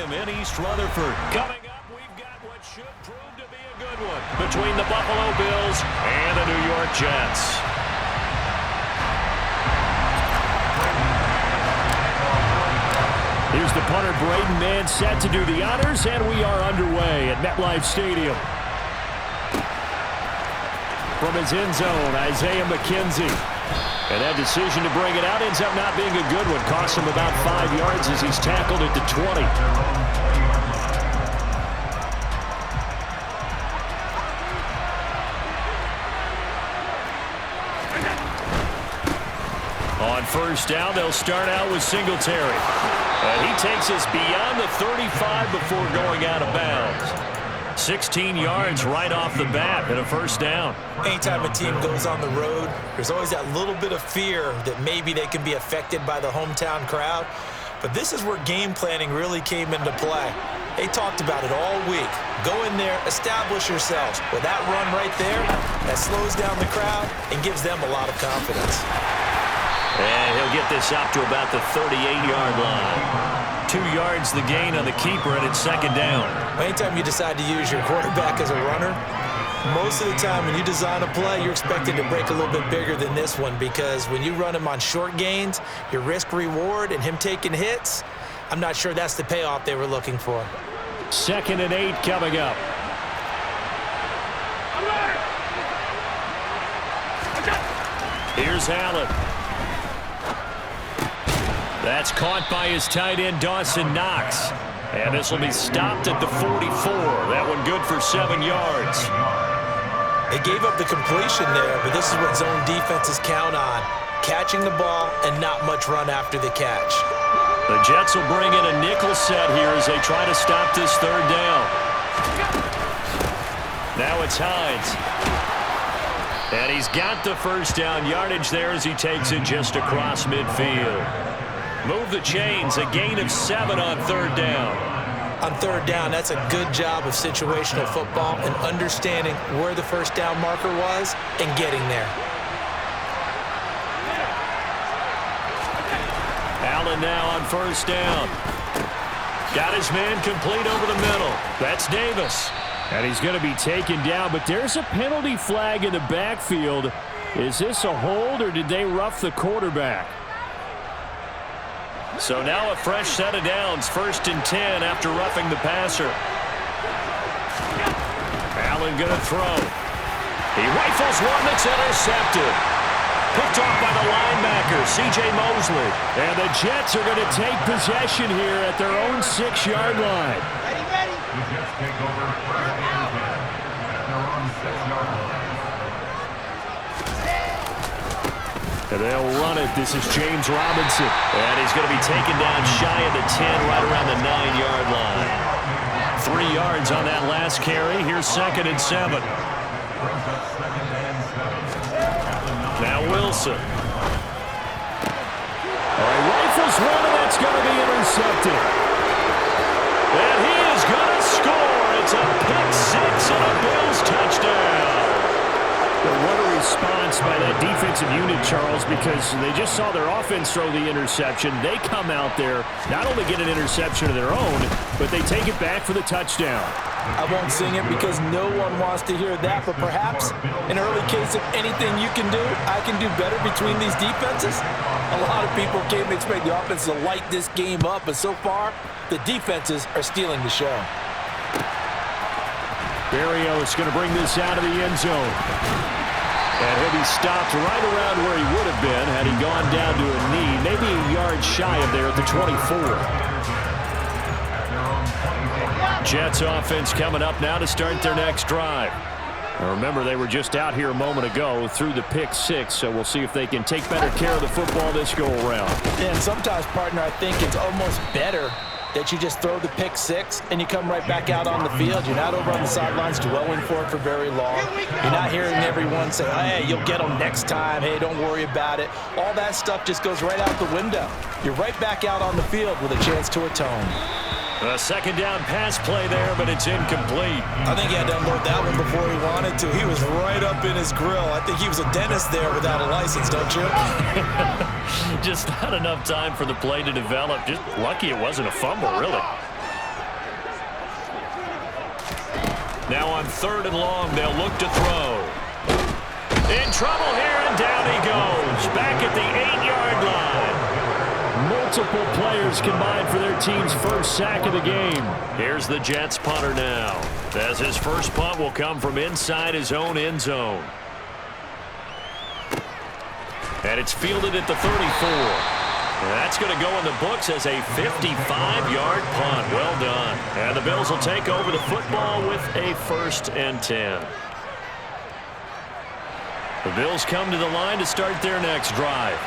Stadium in East Rutherford. Coming up, we've got what should prove to be a good one between the Buffalo Bills and the New York Jets. Here's the punter, Braden Mann, set to do the honors, and we are underway at MetLife Stadium. From his end zone, Isaiah McKenzie. And that decision to bring it out ends up not being a good one. Cost him about 5 yards as he's tackled at the 20. On first down, they'll start out with Singletary. And he takes us beyond the 35 before going out of bounds. 16 yards right off the bat and a first down. Anytime a team goes on the road, there's always that little bit of fear that maybe they can be affected by the hometown crowd. But this is where game planning really came into play. They talked about it all week. Go in there, establish yourselves. With that run right there, that slows down the crowd and gives them a lot of confidence. And he'll get this up to about the 38-yard line. 2 yards the gain on the keeper, and it's second down. Anytime you decide to use your quarterback as a runner, most of the time when you design a play, you're expected to break a little bit bigger than this one, because when you run him on short gains, your risk-reward and him taking hits, I'm not sure that's the payoff they were looking for. 2nd and 8 coming up. Here's Allen. That's caught by his tight end, Dawson Knox. And this will be stopped at the 44. That one good for 7 yards. They gave up the completion there, but this is what zone defenses count on. Catching the ball and not much run after the catch. The Jets will bring in a nickel set here as they try to stop this third down. Now it's Hines. And he's got the first down yardage there as he takes it just across midfield. Move the chains, a gain of 7 on third down. On third down, that's a good job of situational football and understanding where the first down marker was and getting there. Allen now on first down. Got his man complete over the middle. That's Davis. And he's going to be taken down, but there's a penalty flag in the backfield. Is this a hold, or did they rough the quarterback? So now a fresh set of downs, 1st and 10 after roughing the passer. Allen going to throw. He rifles one that's intercepted. Picked off by the linebacker, C.J. Mosley. And the Jets are going to take possession here at their own 6-yard line. And they'll run it. This is James Robinson. And he's going to be taken down shy of the 10, right around the 9-yard line. 3 yards on that last carry. Here's 2nd and 7. Now Wilson. All right, rifles one, and that's going to be intercepted. And he is going to score. It's a pick 6 and a Bills touchdown. What a response by that defensive unit, Charles, because they just saw their offense throw the interception. They come out there, not only get an interception of their own, but they take it back for the touchdown. I won't sing it because no one wants to hear that, but perhaps an early case of anything you can do, I can do better between these defenses. A lot of people came to expect the offense to light this game up, but so far, the defenses are stealing the show. Berrios is going to bring this out of the end zone. And he'll be stopped right around where he would have been had he gone down to a knee, maybe a yard shy of there at the 24. Jets offense coming up now to start their next drive. Now remember, they were just out here a moment ago through the pick 6, so we'll see if they can take better care of the football this go-around. And sometimes, partner, I think it's almost better that you just throw the pick 6 and you come right back out on the field. You're not over on the sidelines dwelling for it for very long. You're not hearing everyone say, hey, you'll get them next time. Hey, don't worry about it. All that stuff just goes right out the window. You're right back out on the field with a chance to atone. A 2nd down pass play there, but it's incomplete. I think he had to unload that one before he wanted to. He was right up in his grill. I think he was a dentist there without a license, don't you? Just not enough time for the play to develop. Just lucky it wasn't a fumble, really. Now on 3rd and long, they'll look to throw. In trouble here, and down he goes. Back at the 8-yard line. Multiple players combined for their team's first sack of the game. Here's the Jets punter now, as his first punt will come from inside his own end zone. And it's fielded at the 34. That's going to go in the books as a 55-yard punt. Well done. And the Bills will take over the football with a 1st and 10. The Bills come to the line to start their next drive.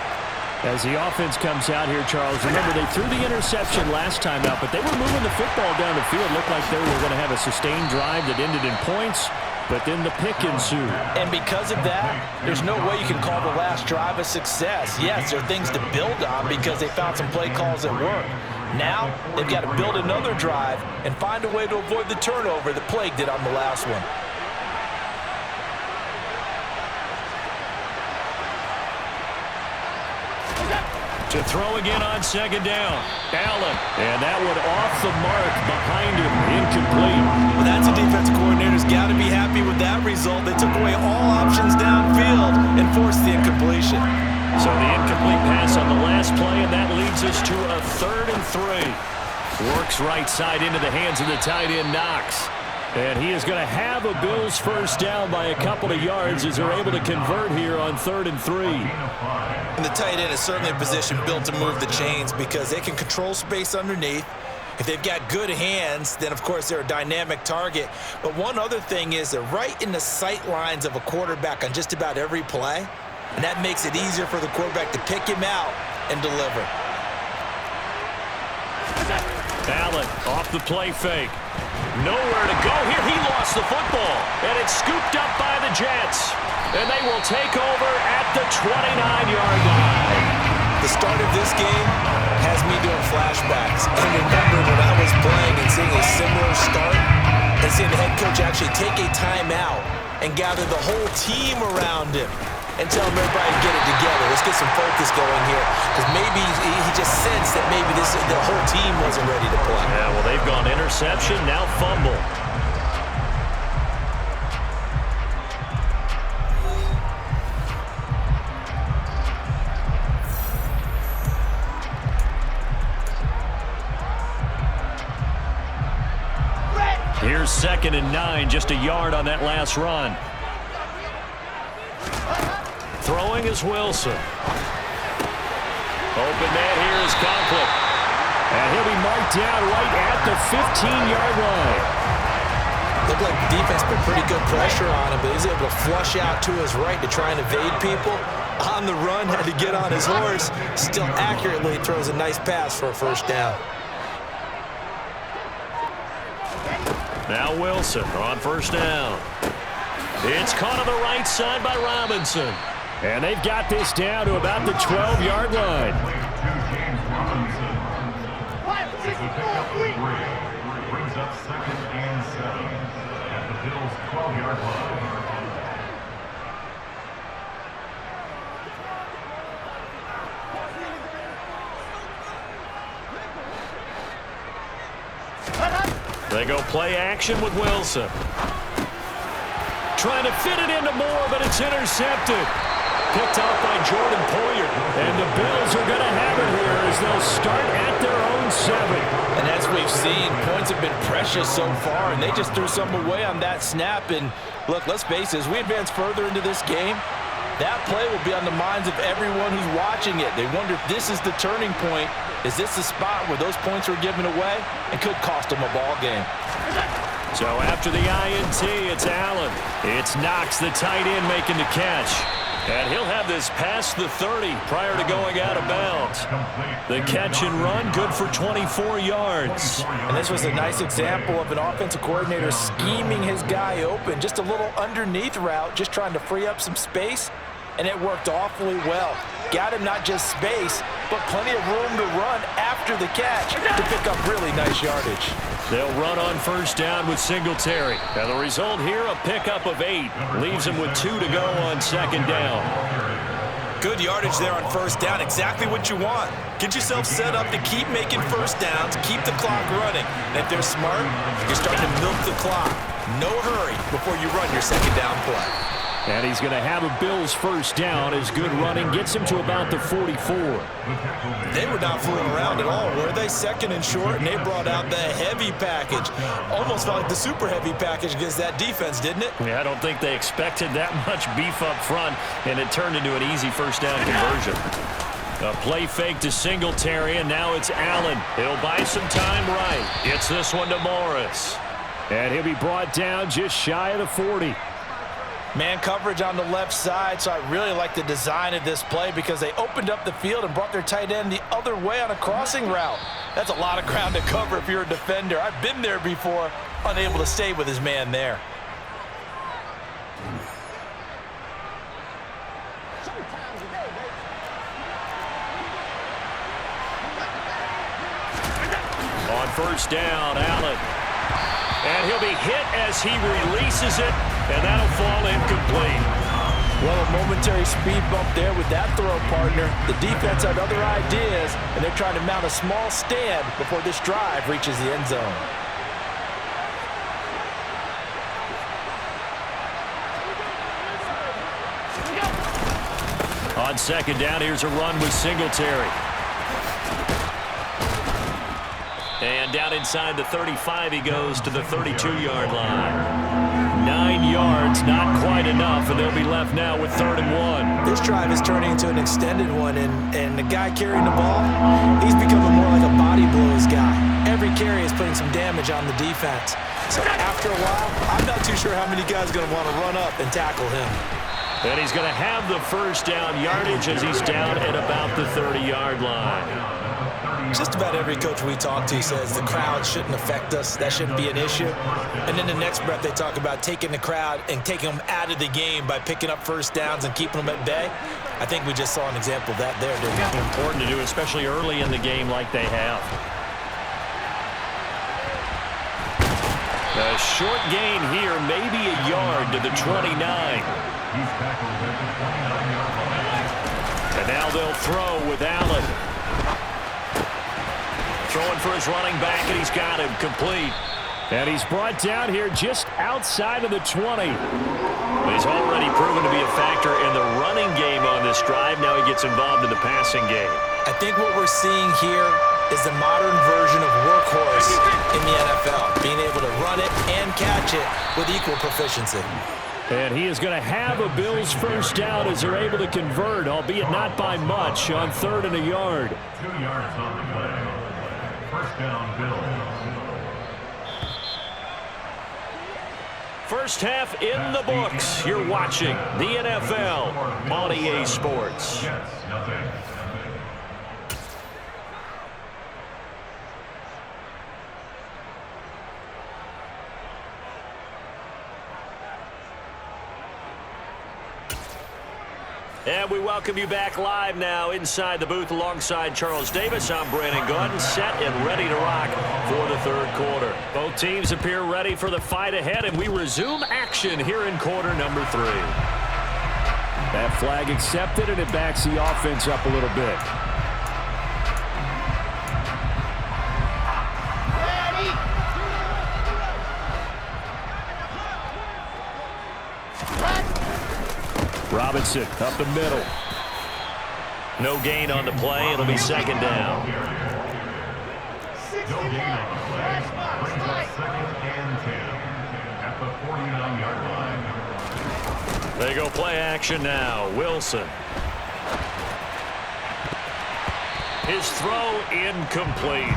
As the offense comes out here, Charles, remember they threw the interception last time out, but they were moving the football down the field. Looked like they were going to have a sustained drive that ended in points, but then the pick ensued. And because of that, there's no way you can call the last drive a success. Yes, there are things to build on because they found some play calls that work. Now, they've got to build another drive and find a way to avoid the turnover that plagued it on the last one. To throw again on 2nd down. Allen. And that one off the mark behind him. Incomplete. Well, that's a defensive coordinator's got to be happy with that result. They took away all options downfield and forced the incompletion. So the incomplete pass on the last play, and that leads us to a 3rd and 3. Works right side into the hands of the tight end, Knox. And he is going to have a Bills first down by a couple of yards as they're able to convert here on 3rd and 3. And the tight end is certainly a position built to move the chains because they can control space underneath. If they've got good hands, then of course they're a dynamic target. But one other thing is they're right in the sight lines of a quarterback on just about every play. And that makes it easier for the quarterback to pick him out and deliver. Allen off the play fake. Nowhere to go here. He lost the football. And it's scooped up by the Jets. And they will take over at the 29-yard line. The start of this game has me doing flashbacks. And remember when I was playing and seeing a similar start and seeing the head coach actually take a timeout and gather the whole team around him and tell him everybody to get it together. Let's get some focus going here. Because maybe he just sensed that maybe the whole team wasn't ready to play. Yeah, well, they've gone interception, now fumble. Here's 2nd and 9, just a yard on that last run. Throwing is Wilson. Open man here is Conklin. And he'll be marked down right at the 15-yard line. Looked like the defense put pretty good pressure on him, but he's able to flush out to his right to try and evade people. On the run, had to get on his horse. Still accurately throws a nice pass for a first down. Now Wilson on first down. It's caught on the right side by Robinson. And they've got this down to about the 12-yard line. Brings up 2nd and 7 at the Bills' 12-yard line. They go play action with Wilson. Trying to fit it into Moore, but it's intercepted. Picked off by Jordan Poyer. And the Bills are going to have it here as they'll start at their own 7. And as we've seen, points have been precious so far, and they just threw some away on that snap. And look, let's face it, as we advance further into this game, that play will be on the minds of everyone who's watching it. They wonder if this is the turning point. Is this the spot where those points were given away and could cost them a ball game? So after the INT, it's Allen. It's Knox, the tight end, making the catch. And he'll have this past the 30 prior to going out of bounds. The catch and run, good for 24 yards. And this was a nice example of an offensive coordinator scheming his guy open. Just a little underneath route, just trying to free up some space. And it worked awfully well. Got him not just space, but plenty of room to run after the catch to pick up really nice yardage. They'll run on first down with Singletary. And the result here, a pickup of 8. Leaves them with 2 to go on 2nd down. Good yardage there on first down. Exactly what you want. Get yourself set up to keep making first downs, keep the clock running. And if they're smart, you're starting to milk the clock. No hurry before you run your second down play. And he's going to have a Bills first down as good running gets him to about the 44. They were not fooling around at all, were they? Second and short, and they brought out the heavy package. Almost felt like the super heavy package against that defense, didn't it? Yeah, I don't think they expected that much beef up front, and it turned into an easy first down conversion. A play fake to Singletary, and now it's Allen. He'll buy some time right. Gets this one to Morris. And he'll be brought down just shy of the 40. Man coverage on the left side, so I really like the design of this play because they opened up the field and brought their tight end the other way on a crossing route. That's a lot of ground to cover if you're a defender. I've been there before, unable to stay with his man there. On first down, Allen. And he'll be hit as he releases it, and that'll fall incomplete. Well, a momentary speed bump there with that throw, partner. The defense had other ideas, and they're trying to mount a small stand before this drive reaches the end zone. On second down, here's a run with Singletary. And down inside the 35, he goes to the 32-yard line. 9 yards, not quite enough, and they'll be left now with 3rd and 1. This drive is turning into an extended one, and the guy carrying the ball, he's becoming more like a body blows guy. Every carry is putting some damage on the defense. So after a while, I'm not too sure how many guys are going to want to run up and tackle him. And he's going to have the first down yardage as he's down at about the 30-yard line. Just about every coach we talk to says the crowd shouldn't affect us. That shouldn't be an issue. And then the next breath they talk about taking the crowd and taking them out of the game by picking up first downs and keeping them at bay. I think we just saw an example of that there, didn't we? Important to do, especially early in the game like they have. A short gain here, maybe a yard to the 29. And now they'll throw with Allen. Throwing for his running back, and he's got him complete. And he's brought down here just outside of the 20. He's already proven to be a factor in the running game on this drive. Now he gets involved in the passing game. I think what we're seeing here is the modern version of workhorse in the NFL, being able to run it and catch it with equal proficiency. And he is going to have a Bills first down as they're able to convert, albeit not by much, on 3rd and a yard. 2 yards on the play. First down, Bills. First half in the books. You're watching the NFL on EA Sports. Yes, nothing. And we welcome you back live now inside the booth alongside Charles Davis. I'm Brandon Gordon, set and ready to rock for the 3rd quarter. Both teams appear ready for the fight ahead, and we resume action here in quarter number 3. That flag accepted, and it backs the offense up a little bit. Robinson up the middle. No gain on the play. It'll be 2nd down. No gain on the play. Brings up 2nd and 10 at the 49-yard line. They go play action now. Wilson. His throw incomplete.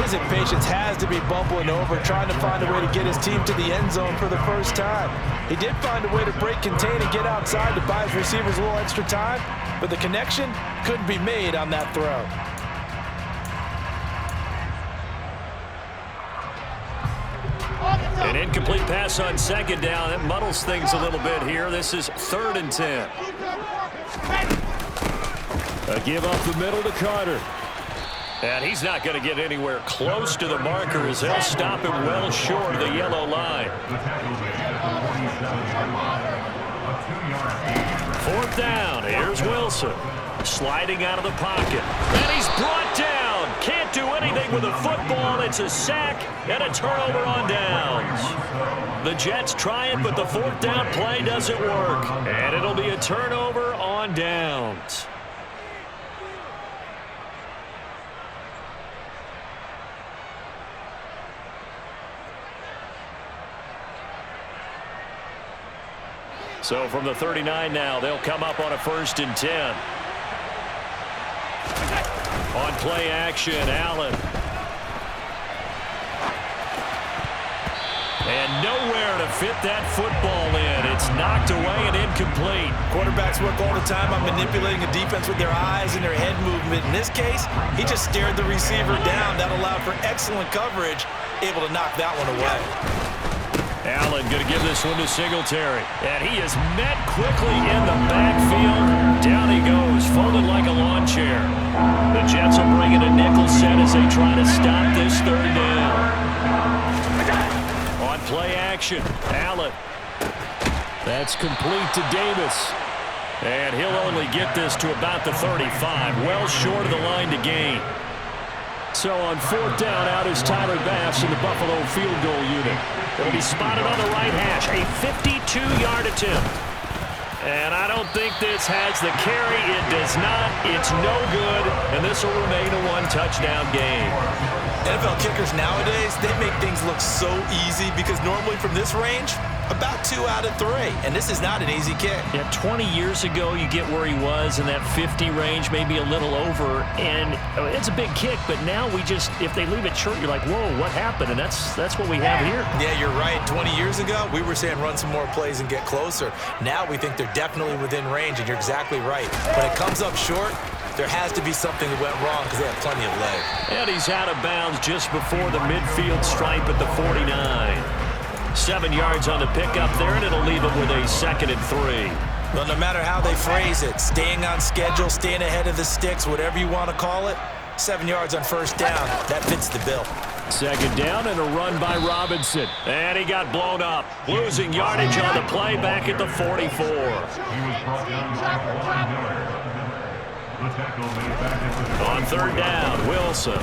His impatience has to be bubbling over, trying to find a way to get his team to the end zone for the first time. He did find a way to break contain and get outside to buy his receivers a little extra time, but the connection couldn't be made on that throw. An incomplete pass on 2nd down. That muddles things a little bit here. This is 3rd and 10. A give up the middle to Carter. And he's not going to get anywhere close to the marker as they'll stop him well short of the yellow line. 4th down. Here's Wilson. Sliding out of the pocket. And he's brought down. Can't can't do anything with the football. It's a sack and a turnover on downs. The Jets try it, but the fourth down play doesn't work. And it'll be a turnover on downs. So from the 39 now, they'll come up on a 1st and 10. On play action, Allen. And nowhere to fit that football in. It's knocked away and incomplete. Quarterbacks work all the time on manipulating a defense with their eyes and their head movement. In this case, he just stared the receiver down. That allowed for excellent coverage, able to knock that one away. Allen going to give this one to Singletary. And he is met quickly in the backfield. Down he goes, folded like a lawn chair. The Jets will bring in a nickel set as they try to stop this 3rd down. On play action, Allen. That's complete to Davis. And he'll only get this to about the 35, well short of the line to gain. So on 4th down, out is Tyler Bass in the Buffalo field goal unit. It'll be spotted on the right hash, a 52-yard attempt. And I don't think this has the carry. It does not. It's no good. And this will remain a 1-touchdown game. NFL kickers nowadays, they make things look so easy because normally from this range, about 2 out of 3. And this is not an easy kick. Yeah, 20 years ago, you get where he was in that 50 range, maybe a little over. And it's a big kick, but now we just, if they leave it short, you're like, whoa, what happened? And that's what we have here. Yeah, you're right. 20 years ago, we were saying run some more plays and get closer. Now we think they're definitely within range, and you're exactly right. When it comes up short, there has to be something that went wrong because they have plenty of leg. And he's out of bounds just before the midfield stripe at the 49. 7 yards on the pickup there, and it'll leave it with a 2nd and 3. Well, no matter how they phrase it, staying on schedule, staying ahead of the sticks, whatever you want to call it, 7 yards on 1st down, that fits the bill. 2nd down and a run by Robinson. And he got blown up. Losing yardage on the play back at the 44. He was brought down by 1 yard. The tackle made back at the 44. On 3rd down, Wilson.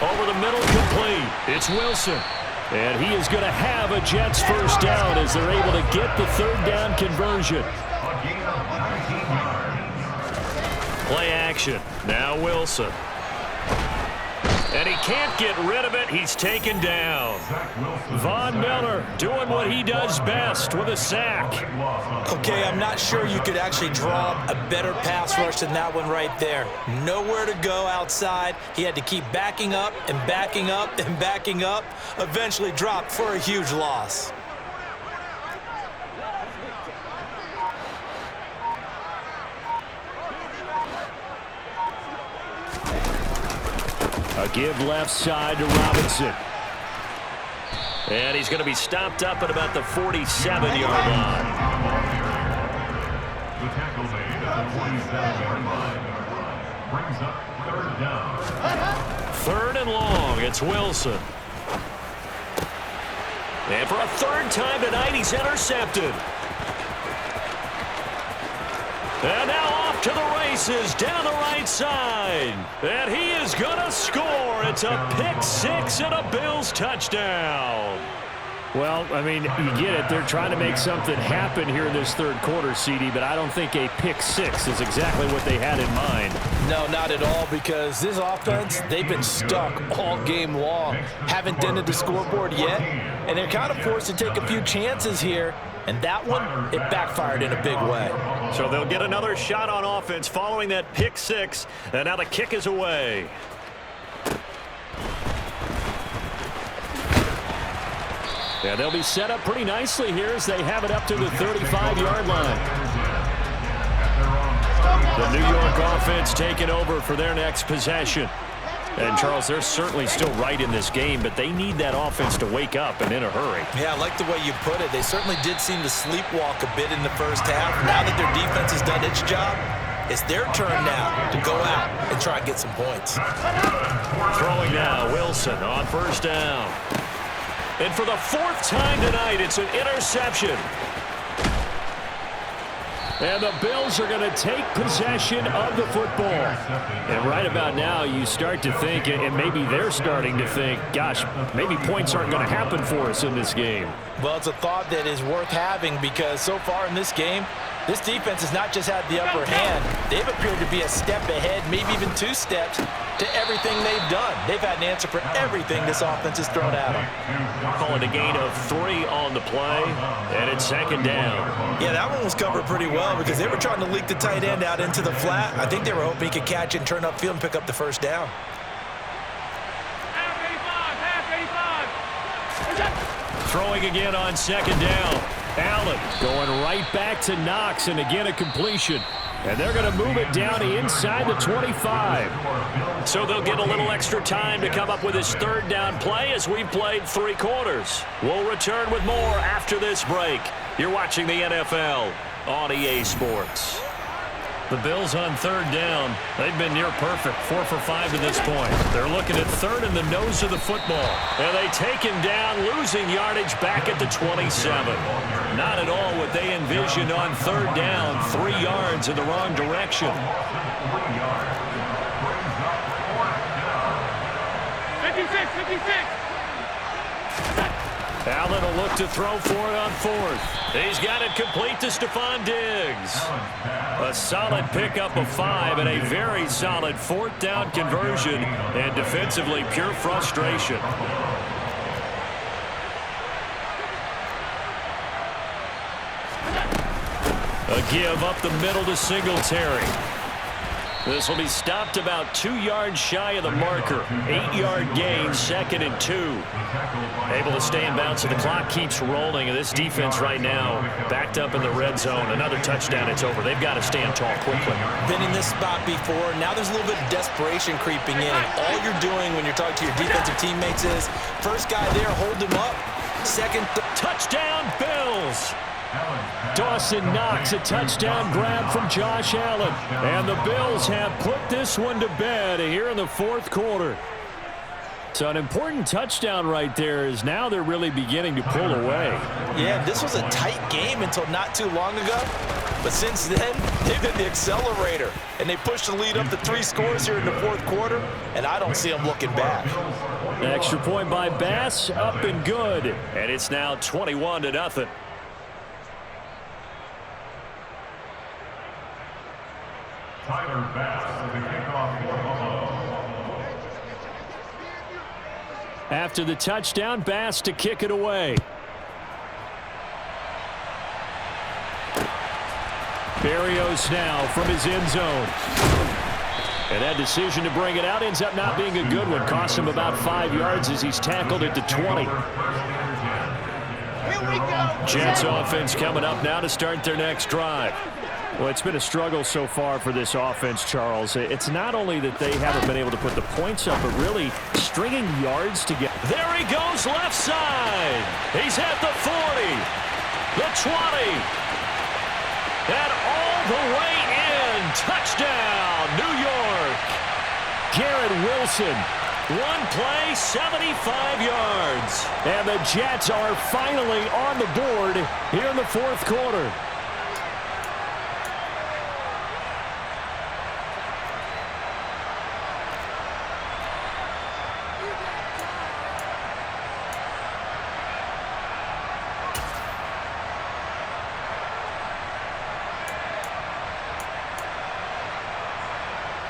Over the middle, complete. It's Wilson. And he is going to have a Jets 1st down as they're able to get the 3rd down conversion. A gain of 19 yards. Play action. Now Wilson. And he can't get rid of it. He's taken down. Von Miller doing what he does best with a sack. Okay, I'm not sure you could actually draw a better pass rush than that one right there. Nowhere to go outside. He had to keep backing up and backing up and backing up. Eventually dropped for a huge loss. A give left side to Robinson. And he's going to be stopped up at about the 47-yard line. The tackle made at the 47-yard line. Brings up 3rd down. 3rd and long. It's Wilson. And for a 3rd time tonight, he's intercepted. And now off to the races down the right side. And he is going to score. It's a pick 6 and a Bills touchdown. Well, I mean, you get it. They're trying to make something happen here in this 3rd quarter, CD, but I don't think a pick 6 is exactly what they had in mind. No, not at all, because this offense, they've been stuck all game long. Haven't dented the scoreboard yet, and they're kind of forced to take a few chances here. And that one, it backfired in a big way. So they'll get another shot on offense following that pick 6. And now the kick is away. Yeah, they'll be set up pretty nicely here as they have it up to the 35-yard line. The New York offense taking over for their next possession. And, Charles, they're certainly still right in this game, but they need that offense to wake up and in a hurry. Yeah, I like the way you put it. They certainly did seem to sleepwalk a bit in the 1st half. Now that their defense has done its job, it's their turn now to go out and try and get some points. Throwing now, Wilson on 1st down. And for the 4th time tonight, it's an interception. And the Bills are going to take possession of the football. And right about now, you start to think, and maybe they're starting to think, gosh, maybe points aren't going to happen for us in this game. Well, it's a thought that is worth having because so far in this game, this defense has not just had the upper hand. They've appeared to be a step ahead, maybe even 2 steps to everything they've done. They've had an answer for everything this offense has thrown at them. Call it a gain of 3 on the play, and it's 2nd down. Yeah, that one was covered pretty well because they were trying to leak the tight end out into the flat. I think they were hoping he could catch it and turn upfield and pick up the 1st down. Throwing again on 2nd down. Allen going right back to Knox, and again a completion. And they're going to move it down inside the 25. So they'll get a little extra time to come up with his 3rd down play as we've played 3 quarters. We'll return with more after this break. You're watching the NFL on EA Sports. The Bills on 3rd down. They've been near perfect, 4 for 5 to this point. They're looking at 3rd in the nose of the football. And they take him down, losing yardage back at the 27. Not at all what they envisioned on 3rd down, 3 yards in the wrong direction. 56. Allen will look to throw for it on 4th. He's got it complete to Stephon Diggs. A solid pickup of 5 and a very solid 4th down conversion, and defensively pure frustration. A give up the middle to Singletary. This will be stopped about 2 yards shy of the marker. 8-yard gain, 2nd and 2. Able to stay in bounds, so the clock keeps rolling. And this defense right now backed up in the red zone. Another touchdown, it's over. They've got to stand tall quickly. Been in this spot before. Now there's a little bit of desperation creeping in. And all you're doing when you're talking to your defensive teammates is, first guy there, hold him up. Second, touchdown, Bills. Dawson Knox, a touchdown grab from Josh Allen. And the Bills have put this one to bed here in the 4th quarter. So an important touchdown right there is now they're really beginning to pull away. Yeah, this was a tight game until not too long ago. But since then, they've hit the accelerator. And they pushed the lead up to 3 scores here in the 4th quarter. And I don't see them looking back. An extra point by Bass, up and good. And it's now 21-0. Tyler Bass, the kickoff for Buffalo. After the touchdown, Bass to kick it away. Berrios now from his end zone. And that decision to bring it out ends up not being a good one. Cost him about 5 yards as he's tackled at the 20. Jets offense coming up now to start their next drive. Well, it's been a struggle so far for this offense, Charles. It's not only that they haven't been able to put the points up, but really stringing yards together. There he goes left side. He's at the 40, the 20, and all the way in. Touchdown, New York. Garrett Wilson. One play, 75 yards. And the Jets are finally on the board here in the 4th quarter.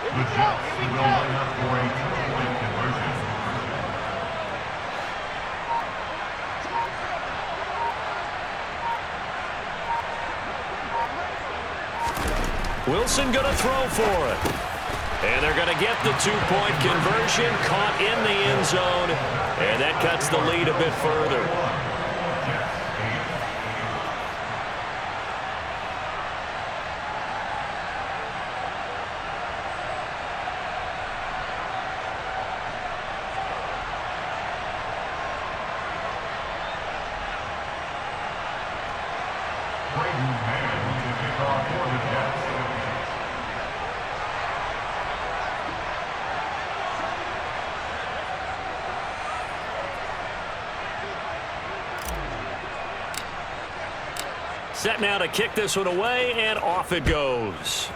The Jets will line up for a 2-point conversion. Wilson going to throw for it. And they're going to get the 2-point conversion, caught in the end zone, and that cuts the lead a bit further. Set now to kick this one away, and off it goes.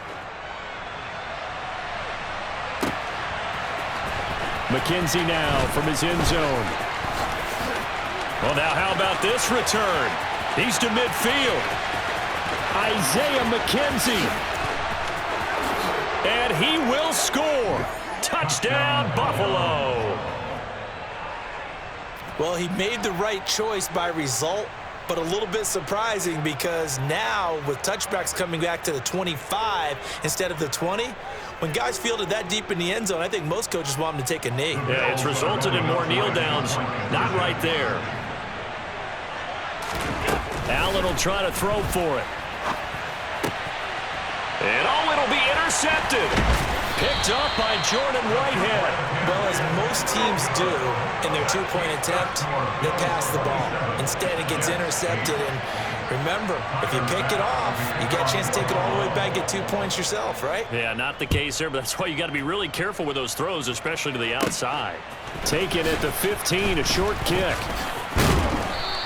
McKenzie now from his end zone. Well, now how about this return? He's to midfield. Isaiah McKenzie. And he will score. Touchdown, Buffalo. Well, he made the right choice by result, but a little bit surprising because now with touchbacks coming back to the 25 instead of the 20, when guys fielded that deep in the end zone, I think most coaches want them to take a knee. Yeah, it's resulted in more kneel downs. Not right there. Allen will try to throw for it. And it'll be intercepted. Picked up by Jordan Whitehead. Well, as most teams do in their two-point attempt, they pass the ball. Instead, it gets intercepted. And remember, if you pick it off, you get a chance to take it all the way back, get 2 points yourself, right? Yeah, not the case there, but that's why you got to be really careful with those throws, especially to the outside. Taken at the 15, a short kick.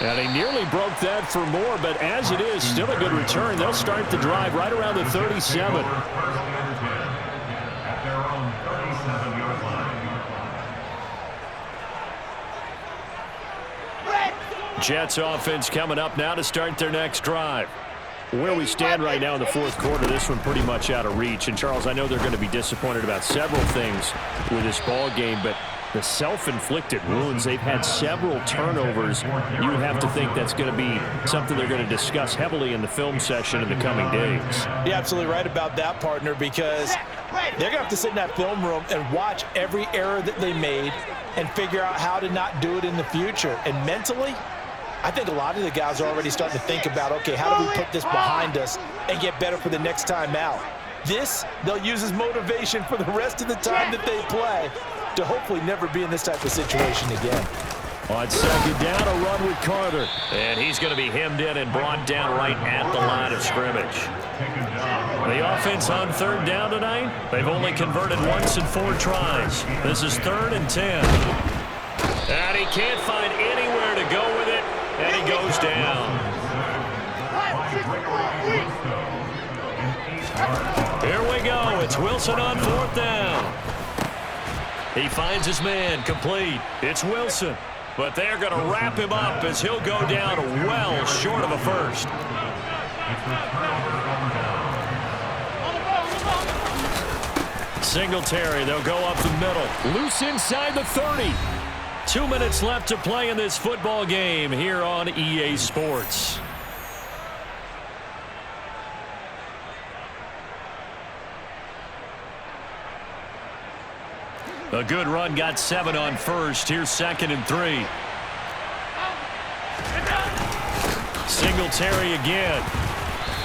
And he nearly broke that for more, but as it is, still a good return. They'll start the drive right around the 37. At their own 37-yard line. Jets offense coming up now to start their next drive. Where we stand right now in the fourth quarter, this one pretty much out of reach. And, Charles, I know they're going to be disappointed about several things with this ball game, but the self-inflicted wounds, they've had several turnovers. You have to think that's going to be something they're going to discuss heavily in the film session in the coming days. You're absolutely right about that, partner, because they're going to have to sit in that film room and watch every error that they made and figure out how to not do it in the future. And mentally, I think a lot of the guys are already starting to think about, okay, how do we put this behind us and get better for the next time out? This, they'll use as motivation for the rest of the time that they play to hopefully never be in this type of situation again. On second down, a run with Carter. And he's going to be hemmed in and brought down right at the line of scrimmage. The offense on third down tonight, they've only converted once in 4 tries. This is 3rd and 10. And he can't find anywhere to go with it, and he goes down. Here we go. It's Wilson on 4th down. He finds his man, complete. It's Wilson. But they're going to wrap him up as he'll go down well short of a first. Singletary, they'll go up the middle. Loose inside the 30. 2 minutes left to play in this football game here on EA Sports. A good run, got 7 on first. Here's 2nd and 3. Singletary again.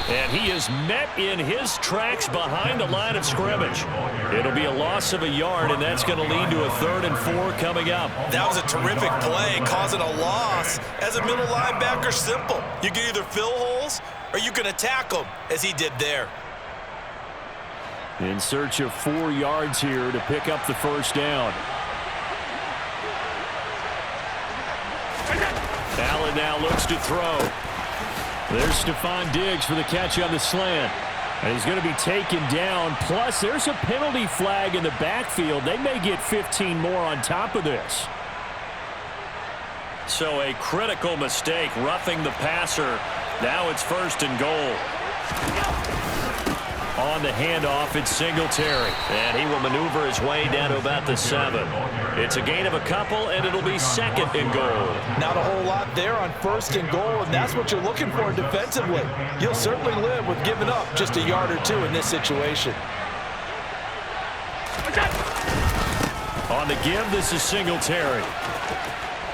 And he is met in his tracks behind the line of scrimmage. It'll be a loss of a yard, and that's going to lead to a 3rd and 4 coming up. That was a terrific play, causing a loss. As a middle linebacker, simple. You can either fill holes or you can attack them, as he did there. In search of 4 yards here to pick up the first down. Allen now looks to throw. There's Stephon Diggs for the catch on the slant. And he's going to be taken down. Plus, there's a penalty flag in the backfield. They may get 15 more on top of this. So a critical mistake, roughing the passer. Now it's 1st and goal. On the handoff, it's Singletary. And he will maneuver his way down to about the 7. It's a gain of a couple, and it'll be 2nd and goal. Not a whole lot there on 1st and goal, and that's what you're looking for defensively. You'll certainly live with giving up just a yard or 2 in this situation. On the give, this is Singletary.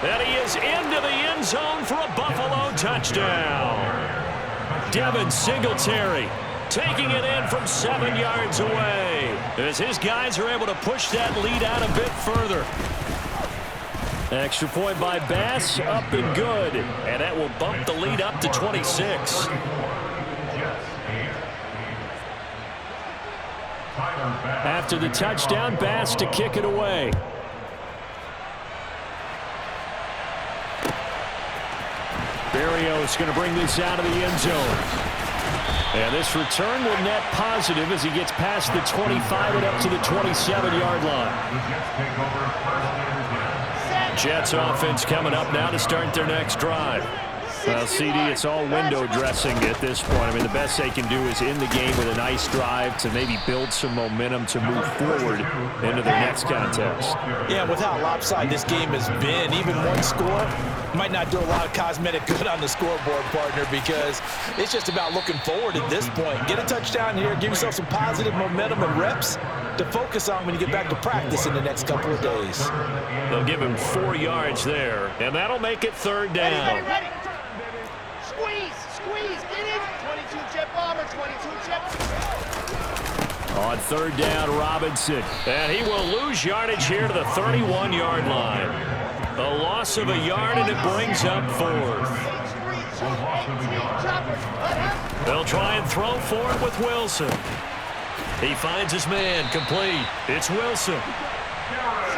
And he is into the end zone for a Buffalo touchdown. Devin Singletary taking it in from 7 yards away as his guys are able to push that lead out a bit further. Extra point by Bass, up and good. And that will bump the lead up to 26. After the touchdown, Bass to kick it away. Berrios going to bring this out of the end zone. And this return will net positive as he gets past the 25 and up to the 27-yard line. Jets offense coming up now to start their next drive. Well, CD, it's all window dressing at this point. I mean, the best they can do is end the game with a nice drive to maybe build some momentum to move forward into their next contest. Yeah, with how lopsided this game has been, even one score might not do a lot of cosmetic good on the scoreboard, partner, because it's just about looking forward at this point. Get a touchdown here, give yourself some positive momentum and reps to focus on when you get back to practice in the next couple of days. They'll give him 4 yards there, and that'll make it third down. Ready. Squeeze, get it. 22 jet bomber, 22 jet. On third down, Robinson. And he will lose yardage here to the 31-yard line. A loss of a yard, and it brings up 4th. They'll try and throw for it with Wilson. He finds his man, complete. It's Wilson.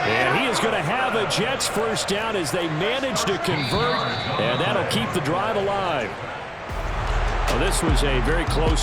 And he is going to have a Jets first down as they manage to convert, and that'll keep the drive alive. Well, this was a very close